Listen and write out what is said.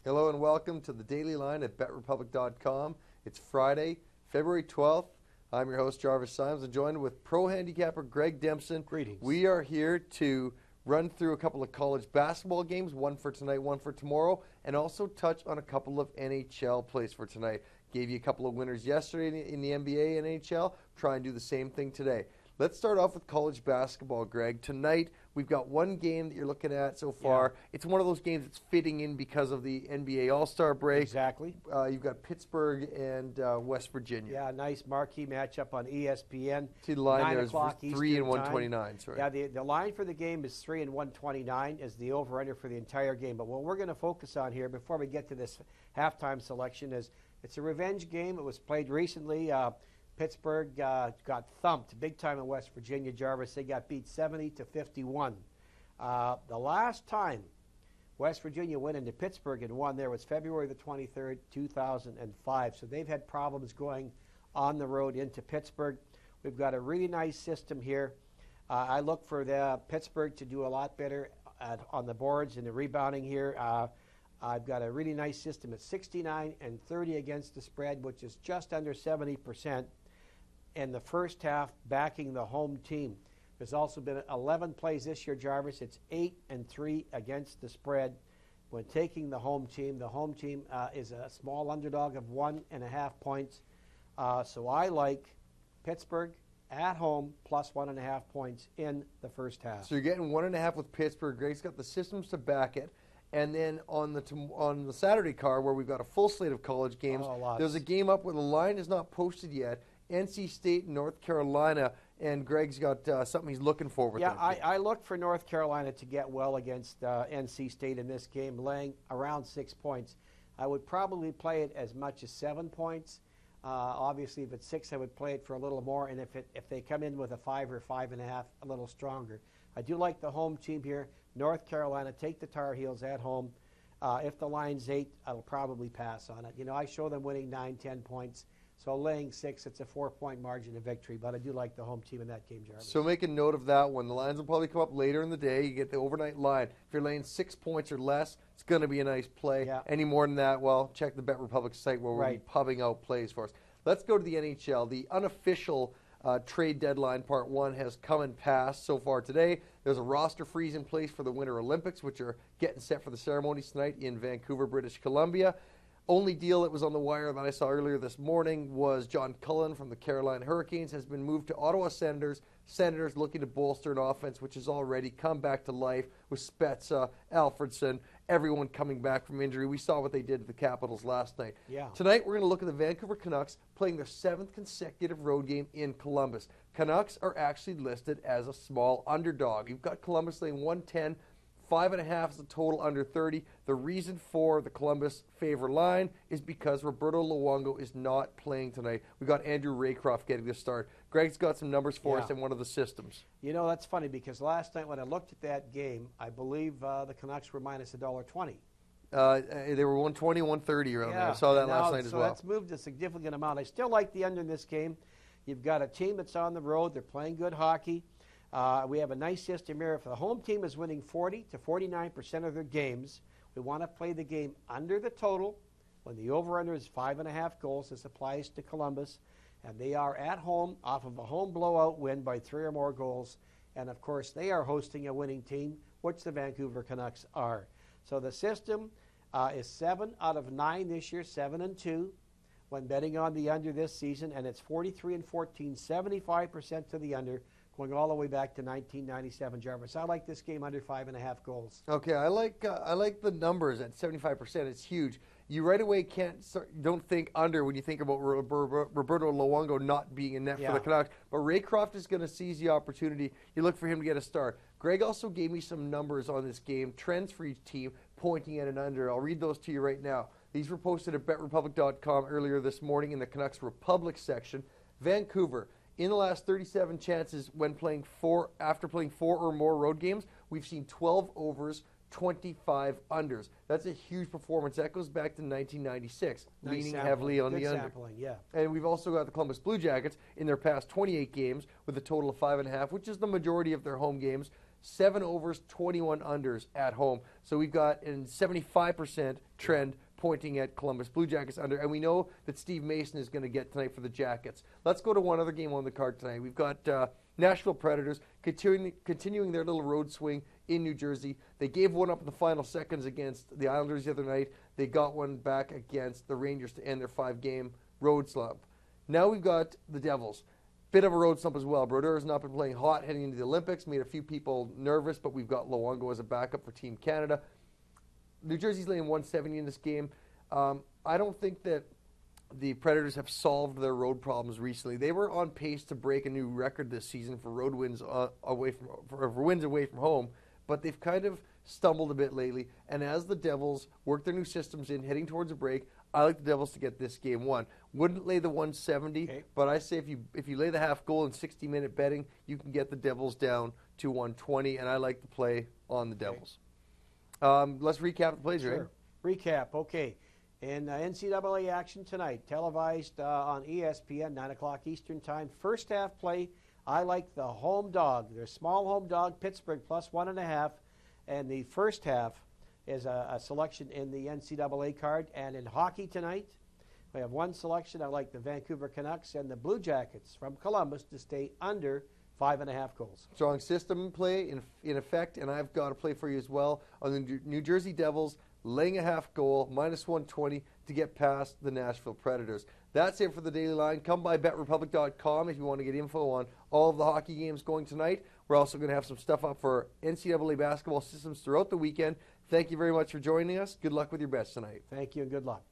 Hello and welcome to the Daily Line at BetRepublic.com. It's Friday, February 12th. I'm your host, Jarvis Symes, and joined with pro handicapper Greg Dempson. Greetings. We are here to run through a couple of college basketball games, one for tonight, one for tomorrow, and also touch on a couple of NHL plays for tonight. Gave you a couple of winners yesterday in the NBA and NHL. Try and do the same thing today. Let's start off with college basketball, Greg. Tonight, we've got one game that you're looking at so far. Yeah. It's one of those games that's fitting in because of the NBA All-Star break. Exactly. You've got Pittsburgh and West Virginia. Yeah, nice marquee matchup on ESPN. See the line 9 there is o'clock 3 and Eastern 129. Sorry. Yeah, the line for the game is 3 and 129 is the over-under for the entire game. But what we're going to focus on here before we get to this halftime selection is it's a revenge game. It was played recently. Pittsburgh got thumped big time in West Virginia. Jarvis, they got beat 70-51. The last time West Virginia went into Pittsburgh and won there was February the 23rd, 2005. So they've had problems going on the road into Pittsburgh. We've got a really nice system here. I look for the Pittsburgh to do a lot better on the boards and the rebounding here. I've got a really nice system at 69 and 30 against the spread, which is just under 70%. In the first half, backing the home team. There's also been 11 plays this year, Jarvis. It's 8 and 3 against the spread. When taking the home team is a small underdog of 1.5 points. So I like Pittsburgh at home plus 1.5 points in the first half. So you're getting 1.5 with Pittsburgh. Greg's got the systems to back it. And then on the Saturday card, where we've got a full slate of college games, there's a game up where the line is not posted yet. NC State and North Carolina, and Greg's got something he's looking for with that game. I look for North Carolina to get well against NC State in this game, laying around 6 points. I would probably play it as much as 7 points. Obviously, if it's 6, I would play it for a little more, and if they come in with a 5 or 5.5, a little stronger. I do like the home team here. North Carolina, take the Tar Heels at home. If the line's 8, I'll probably pass on it. You know, I show them winning 9, 10 points. So laying 6, it's a 4-point margin of victory. But I do like the home team in that game, Jarvis. So make a note of that one. The lines will probably come up later in the day. You get the overnight line. If you're laying 6 points or less, it's going to be a nice play. Yeah. Any more than that, well, check the Bet Republic site where we'll be pubbing out plays for us. Let's go to the NHL. The unofficial trade deadline part 1 has come and passed so far today. There's a roster freeze in place for the Winter Olympics, which are getting set for the ceremonies tonight in Vancouver, British Columbia. Only deal that was on the wire that I saw earlier this morning was John Cullen from the Carolina Hurricanes has been moved to Ottawa Senators. Senators looking to bolster an offense which has already come back to life with Spezza, Alfredson, everyone coming back from injury. We saw what they did to the Capitals last night. Yeah. Tonight we're going to look at the Vancouver Canucks playing their 7th consecutive road game in Columbus. Canucks are actually listed as a small underdog. You've got Columbus laying 110. 5.5 is the total under 30. The reason for the Columbus favor line is because Roberto Luongo is not playing tonight. We got Andrew Raycroft getting the start. Greg's got some numbers for us in one of the systems. You know, that's funny because last night when I looked at that game, I believe the Canucks were minus $1.20. They were 120, 130 around there. I saw that last night as well. So that's moved a significant amount. I still like the under in this game. You've got a team that's on the road. They're playing good hockey. We have a nice system here. If the home team is winning 40 to 49% of their games, we want to play the game under the total. When the over-under is 5.5 goals, this applies to Columbus. And they are at home off of a home blowout win by 3 or more goals. And, of course, they are hosting a winning team, which the Vancouver Canucks are. So the system is 7 out of 9 this year, 7 and 2 when betting on the under this season. And it's 43 and 14, 75% to the under. Going all the way back to 1997, Jarvis. I like this game under 5.5 goals. Okay, I like the numbers at 75%. It's huge. You right away don't think under when you think about Roberto Luongo not being in net for the Canucks. But Raycroft is going to seize the opportunity. You look for him to get a start. Greg also gave me some numbers on this game, trends for each team, pointing at an under. I'll read those to you right now. These were posted at BetRepublic.com earlier this morning in the Canucks Republic section. Vancouver. In the last 37 chances after playing 4 or more road games, we've seen 12 overs, 25 unders. That's a huge performance. That goes back to 1996, leaning heavily on the under. Yeah. And we've also got the Columbus Blue Jackets in their past 28 games with a total of 5.5, which is the majority of their home games. 7 overs, 21 unders at home. So we've got a 75% trend pointing at Columbus Blue Jackets under, and we know that Steve Mason is going to get tonight for the Jackets. Let's go to one other game on the card tonight. We've got Nashville Predators continuing their little road swing in New Jersey. They gave one up in the final seconds against the Islanders the other night. They got one back against the Rangers to end their 5-game road slump. Now we've got the Devils. Bit of a road slump as well. Brodeur has not been playing hot heading into the Olympics, made a few people nervous, but we've got Luongo as a backup for Team Canada. New Jersey's laying 170 in this game. I don't think that the Predators have solved their road problems recently. They were on pace to break a new record this season for road wins wins away from home, but they've kind of stumbled a bit lately. And as the Devils work their new systems in, heading towards a break, I like the Devils to get this game won. Wouldn't lay the 170, but I say if you lay the half goal in 60-minute betting, you can get the Devils down to 120, and I like to play on the Devils. Let's recap the plays, right? Recap, okay. In NCAA action tonight, televised on ESPN, 9 o'clock Eastern Time. First half play, I like the home dog. Their small home dog, Pittsburgh, plus 1.5. And the first half is a selection in the NCAA card. And in hockey tonight, we have one selection. I like the Vancouver Canucks and the Blue Jackets from Columbus to stay under 5.5 goals. Strong system play in effect, and I've got a play for you as well on the New Jersey Devils, laying a half goal, minus 120 to get past the Nashville Predators. That's it for the Daily Line. Come by BetRepublic.com if you want to get info on all of the hockey games going tonight. We're also going to have some stuff up for NCAA basketball systems throughout the weekend. Thank you very much for joining us. Good luck with your bets tonight. Thank you and good luck.